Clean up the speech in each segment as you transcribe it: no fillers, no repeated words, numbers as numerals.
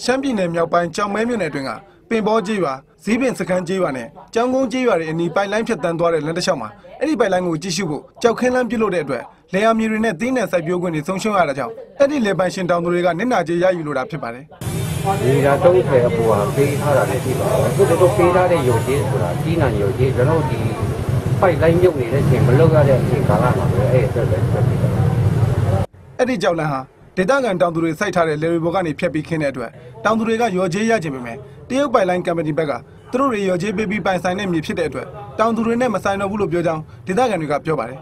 ရှမ်းပြည်နယ်မြောက်ပိုင်းကြောင်မဲမြို့နယ်အတွင်းကပင်ဘောကြီးရွာဇီးပင်စခန်းကြီးရွာနဲ့ကျောင်းကုန်းကြီးရွာတွေအနီးပိုက်လိုင်းဖြတ်တန်းသွားတဲ့လမ်းတစ်လျှောက်မှာအဲ့ဒီပိုက်လိုင်းကိုကြည့်ရှုဖို့ကြောက်ခင်းလမ်းပြုတ်လို့တဲ့အတွက်လေယာဉ်မြေတွေနဲ့သီးနှံစိုက်ပျိုးခွင့်တွေဆုံးရှုံးရတာကြောင့်အဲ့ဒီလေပိုင်ရှင်တောင်သူတွေကနစ်နာကြေးရယူလိုတာဖြစ်ပါတယ်ဒီက30အပူဟာပေးထားတာလည်းရှိပါဘူးအခုတို့ပေးထားတဲ့ရုပ်ကြီးဆိုတာကြီးနာရုပ်ကြီးကျွန်တော်ဒီပိုက်လိုင်းမြုပ်နေတဲ့အချိန်မလောက်ရတဲ့အချိန်ကာလမှာပဲအဲ့အတွက်ပဲဆက်ပြီးတော့အဲ့ဒီကြောက်လန့်ဟာဒေသခံတောင်သူတွေစိုက်ထားတဲ့လေရီဘောကနေဖြတ်ပြီးခင်းတဲ့အတွက်တောင်သူတွေကရော်ကြေးရခြင်းပဲတရုတ်ပိုက်လိုင်းကမ်ပဏီဘက်ကသူတို့တွေရော်ကြေးပေးပြီးပိုင်ဆိုင်တဲ့မြေဖြစ်တဲ့အတွက်တောင်သူတွေနဲ့မဆိုင်တော့ဘူးလို့ပြောကြောင်းဒေသခံတွေကပြောပါတယ်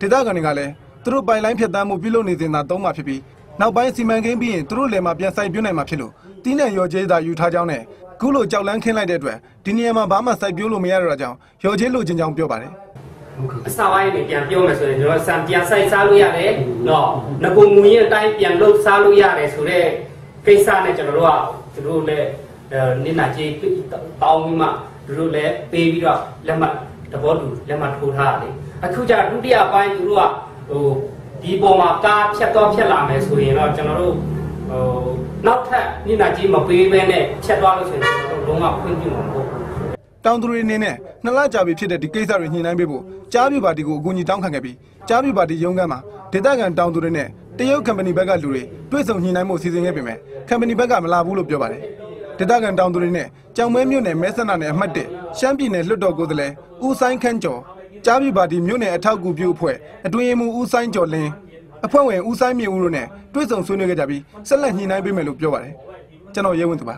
ဒေသခံတွေကလည်းသူတို့ပိုင်လိုင်းဖြတ်တန်းမှုပြုလုပ်နေစဉ်သာသုံးမှာဖြစ်ပြီးနောက်ပိုင်းစီမံကိန်းပြီးရင်သူတို့လည်းမှာပြန်စိုက်ပြိုးနိုင်မှာဖြစ်လို့တီးနှံရော်ကြေးသာယူထားကြောင်းနဲ့ခုလိုကြောက်လန့်ခင်းလိုက်တဲ့အတွက်ဒီနေရာမှာဘာမှစိုက်ပြိုးလို့မရတော့တာကြောင့်ရော်ကြေးလိုချင်ကြောင်းပြောပါတယ်အစပိုင်းနေပြန်ပြောမယ်ဆိုရင်ကျွန်တော်စံပြန်ဆိုင်စားလို့ရတယ်နော်ငကုံငွေရဲ့အတိုင်းပြန်လှုပ်စားလို့ရတယ်ဆိုတော့ကိစ္စနဲ့ကျွန်တော်တို့လည်းနေနာကြီးတောင်းပြီးမှတို့လည်းပေးပြီးတော့လက်မှတ်တဘောတူလက်မှတ်ထိုးထားတယ်အခုကျဒုတိယပိုင်းတို့ကဒီပေါ်မှာကားဖြတ်တော့ဖြတ်လာမယ်ဆိုရင်တော့ကျွန်တော်တို့နောက်ထပ်နေနာကြီးမပေးဘဲနဲ့ဖြတ်သွားလို့ဆိုရင်ကျွန်တော်တို့လုံးဝခွင့်ပြုမှာမဟုတ်တောင်သူတွေအနေနဲ့2လကြာပြီဖြစ်တဲ့ဒီကိစ္စတွေညှိနှိုင်းပေးဖို့ကြားပြပါတီကိုအကူအညီတောင်းခံခဲ့ပြီးကြားပြပါတီရုံးခန်းမှာဒေသခံတောင်သူတွေနဲ့တရုတ်ကမ်ပဏီဘက်ကလူတွေတွေ့ဆုံညှိနှိုင်းမှုစီစဉ်ခဲ့ပေမဲ့ကမ်ပဏီဘက်ကမလာဘူးလို့ပြောပါတယ်ဒေသခံတောင်သူတွေနဲ့ကြောင်မဲမြို့နယ်မဲဆန္ဒနယ်အမှတ်1ရှမ်းပြည်နယ်လွှတ်တော်ကိုယ်စားလှယ်ဦးဆိုင်ခန့်ကျော်ကြားပြပါတီမြို့နယ်အထောက်အကူပြုအဖွဲ့အတွင်းရေးမှူးဦးဆိုင်ကျော်လင်းအဖွဲ့ဝင်ဦးဆိုင်မြေဦးတို့နဲ့တွေ့ဆုံဆွေးနွေးခဲ့ကြပြီးဆက်လက်ညှိနှိုင်းပေးမယ်လို့ပြောပါတယ်ကျွန်တော်ရဲဝင်းသူပါ